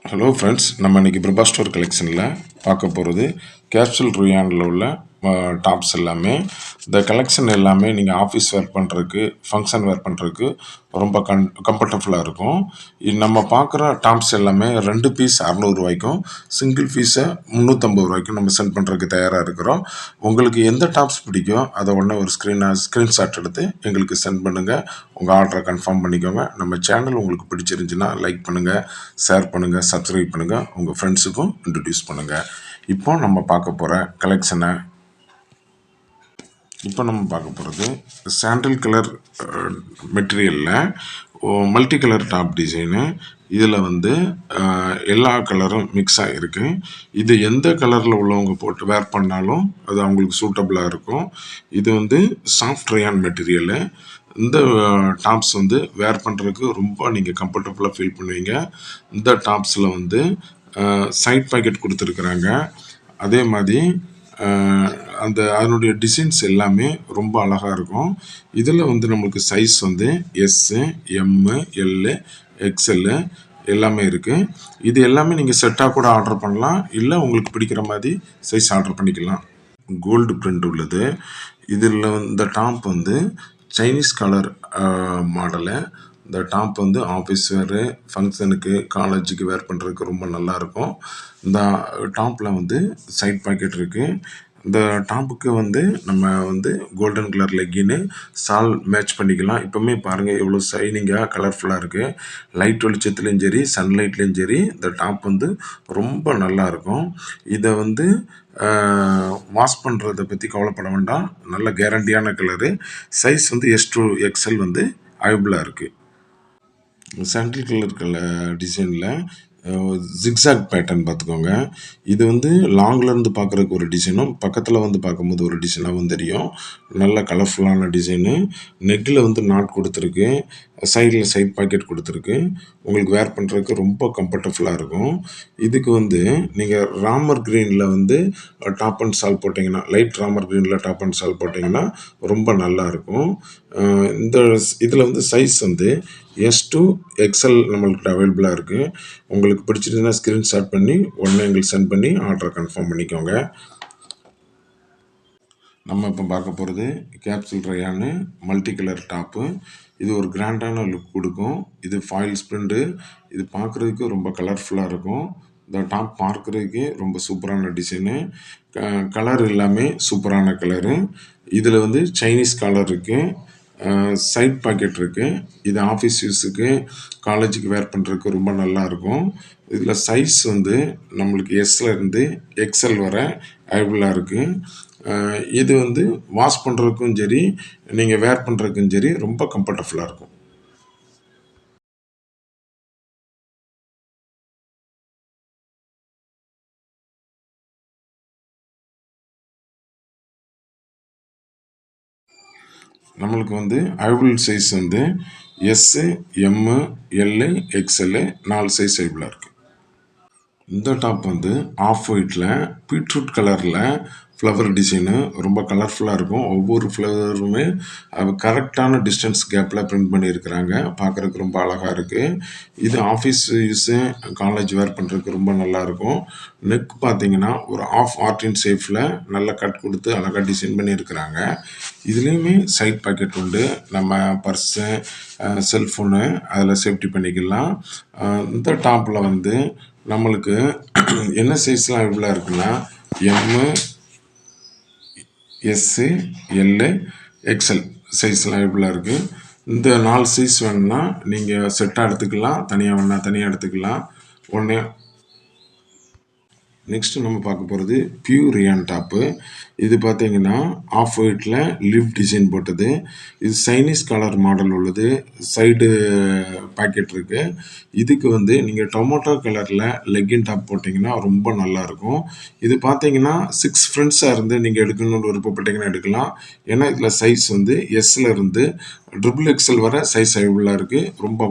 Hello friends, நம்ம இன்றைக்கி Prabha store கலெக்ஷனில் பார்க்க போகிறது கேப்சூல் ருயானில் உள்ள டாப்ஸ் எல்லாமே. இந்த கலெக்ஷன் எல்லாமே நீங்கள் ஆஃபீஸ் வேர் பண்ணுறதுக்கு, ஃபங்க்ஷன் வேர் பண்ணுறதுக்கு ரொம்ப கம்ஃபர்டபுளாக இருக்கும். நம்ம பார்க்குற டாப்ஸ் எல்லாமே 2 பீஸ் 600 ரூபாய்க்கும், சிங்கிள் பீஸை 350 ரூபாய்க்கும் நம்ம சென்ட் பண்ணுறதுக்கு தயாராக இருக்கிறோம். உங்களுக்கு எந்த டாப்ஸ் பிடிக்கும் அதை உடனே ஒரு ஸ்க்ரீன்ஷாட் எடுத்து எங்களுக்கு சென்ட் பண்ணுங்கள். உங்கள் ஆர்டரை கன்ஃபார்ம் பண்ணிக்கோங்க. நம்ம சேனல் உங்களுக்கு பிடிச்சிருந்துச்சுன்னா லைக் பண்ணுங்கள், ஷேர் பண்ணுங்கள், சப்ஸ்கிரைப் பண்ணுங்கள், உங்கள் ஃப்ரெண்ட்ஸுக்கும் இன்ட்ரடியூஸ் பண்ணுங்கள். இப்போ நம்ம பார்க்க போகிறது சாண்டில் கலர் மெட்டீரியலில் மல்டி கலர் டாப் டிசைனு. இதில் எல்லா கலரும் மிக்ஸ் ஆகிருக்கு. இது எந்த கலரில் உள்ளவங்க போட்டு வேர் பண்ணாலும் அது அவங்களுக்கு சூட்டபுளாக இருக்கும். இது சாஃப்ட் ரயான் மெட்டீரியலு. இந்த டாப்ஸ் வேர் பண்ணுறதுக்கு ரொம்ப நீங்கள் கம்ஃபர்டபுளாக ஃபீல் பண்ணுவீங்க. இந்த டாப்ஸில் சைட் பாக்கெட் கொடுத்துருக்குறாங்க. அதே மாதிரி அதனுடைய டிசைன்ஸ் எல்லாமே ரொம்ப அழகாக இருக்கும். இதில் நம்மளுக்கு சைஸ் எஸ்ஸு, எம்மு, எல்லு, எக்ஸ்எல்லு எல்லாமே இருக்குது. இது எல்லாமே நீங்கள் செட்டாக கூட ஆர்டர் பண்ணலாம், இல்லை உங்களுக்கு பிடிக்கிற மாதிரி சைஸ் ஆர்டர் பண்ணிக்கலாம். கோல்டு பிரிண்ட் உள்ளது. இதில் இந்த டாப் சைனீஸ் கலர் மாடலு. இந்த டாப் ஆஃபீஸ் வேரு, ஃபங்க்ஷனுக்கு, காலேஜுக்கு வேர் பண்ணுறதுக்கு ரொம்ப நல்லாயிருக்கும். இந்த டாப்பில் சைட் பாக்கெட் இருக்குது. இந்த டாப்புக்கு நம்ம கோல்டன் கலர் லெக்கின்னு சால் மேட்ச் பண்ணிக்கலாம். இப்போவுமே பாருங்கள் எவ்வளோ ஷைனிங்காக கலர்ஃபுல்லாக இருக்குது. லைட் வெளிச்சத்துலேயும் சரி, சன்லைட்லேயும் சரி இந்த டாப் ரொம்ப நல்லாயிருக்கும். இதை வாஷ் பண்ணுறதை பற்றி கவலைப்பட வேண்டாம். நல்ல கேரண்டியான colour. Size S to XL அவைலபிளாக இருக்குது. சாண்டில் கலர் டிசைனில் ஜிக்ஸாக் பேட்டர்ன் பார்த்துக்கோங்க. இது லாங்லேருந்து பார்க்குறதுக்கு ஒரு டிசைனும், பக்கத்தில் பார்க்கும்போது ஒரு டிசைனாகவும் தெரியும். நல்ல கலர்ஃபுல்லான டிசைனு. நெக்கில் நாட் கொடுத்துருக்கு, சைடில் சைட் பாக்கெட் கொடுத்துருக்கு. உங்களுக்கு வேர் பண்ணுறதுக்கு ரொம்ப கம்ஃபர்டபுளாக இருக்கும். இதுக்கு நீங்கள் ராமர் க்ரீனில் டாப் அண்ட் சால் போட்டிங்கன்னா, லைட் ராமர் க்ரீனில் டாப் அண்ட் சால் போட்டிங்கன்னா ரொம்ப நல்லாயிருக்கும். இந்த இதில் சைஸ் எஸ் டு எக்ஸ்எல் நம்மளுக்கு அவைலபிளாக இருக்குது. உங்களுக்கு பிடிச்சிருந்தா ஸ்க்ரீன்ஷாட் பண்ணி உடனே எங்களுக்கு சென்ட் பண்ணி ஆர்டரை கன்ஃபார்ம் பண்ணிக்கோங்க. நம்ம இப்போ பார்க்க போகிறது capsule rayon multi colour top. இது ஒரு கிராண்டான லுக் கொடுக்கும். இது ஃபாயில் ஸ்ப்ரிண்ட்டு. இது பார்க்குறதுக்கு ரொம்ப கலர்ஃபுல்லாக இருக்கும். இந்த டாப் பார்க்குறதுக்கு ரொம்ப சூப்பரான டிசைனு. கலர் எல்லாமே சூப்பரான கலரு. இதில் சைனீஸ் கலர் இருக்குது. சைட் பாக்கெட் இருக்குது. இது ஆஃபீஸ் யூஸுக்கு, காலேஜுக்கு வேர் பண்ணுறதுக்கு ரொம்ப நல்லாயிருக்கும். இதில் சைஸ் நம்மளுக்கு எஸ்லேருந்து எக்ஸ்எல் வர அவைலபிளாக இருக்குது. இது வாஷ் பண்ணுறதுக்கும் சரி, நீங்கள் வேர் பண்ணுறதுக்கும் சரி ரொம்ப கம்ஃபர்டபுளாக இருக்கும். நம்மளுக்கு அவைலபிள் சைஸ் எஸ்ஸு, எம்மு, எல்லு, எக்ஸ்எல்லு 4 சைஸ் அவைலபிளாக இருக்குது. இந்த டாப் ஆஃப் ஒயிட்டில் பீட்ரூட் கலரில் ஃப்ளவர் டிசைனு ரொம்ப கலர்ஃபுல்லாக இருக்கும். ஒவ்வொரு ஃப்ளவருமே கரெக்டான டிஸ்டன்ஸ் கேப்பில் பிரிண்ட் பண்ணியிருக்கிறாங்க. பார்க்குறதுக்கு ரொம்ப அழகாக இருக்குது. இது ஆஃபீஸ் யூஸு, காலேஜ் வேர் பண்ணுறதுக்கு ரொம்ப நல்லாயிருக்கும். நெக் பார்த்தீங்கன்னா ஒரு ஆஃப் ஆர்டின் ஷேப்பில் நல்ல கட் கொடுத்து அழகாக டிசைன் பண்ணியிருக்கிறாங்க. இதுலேயுமே சைட் பாக்கெட் உண்டு. நம்ம பர்ஸு, செல்ஃபோனு அதில் சேஃப்டி பண்ணிக்கலாம். இந்த டாப்பில் நம்மளுக்கு என்ன சைஸ்லாம் அவைலபிளாக இருக்குன்னா எம்மு, எஸ்ஸு, எல்லு, எக்ஸ்எல் சைஸ்லாம் அவைலபிளாக இருக்குது. இந்த 4 சைஸ் வேணும்னா நீங்கள் செட்டாக எடுத்துக்கலாம், தனியாக வேணா தனியாக எடுத்துக்கலாம். ஒன்று நெக்ஸ்ட்டு நம்ம பார்க்க போகிறது பியூர் ரயான் டாப்பு. இது பார்த்தீங்கன்னா ஆஃப் ஒயிட்டில் லிவ் டிசைன் போட்டது. இது சைனீஸ் கலர் மாடல் உள்ளது. சைடு பாக்கெட் இருக்குது. இதுக்கு நீங்கள் டொமேட்டோ கலரில் லெக்கின் டாப் போட்டிங்கன்னா ரொம்ப நல்லாயிருக்கும். இது பார்த்தீங்கன்னா 6 ஃப்ரெண்ட்ஸாக இருந்து நீங்கள் எடுக்கணும்னு விருப்பப்பட்டீங்கன்னா எடுக்கலாம். ஏன்னா இதில் சைஸ் எஸ்ஸில் இருந்து XXL வர சைஸ் அவைலபிளாக இருக்குது. ரொம்ப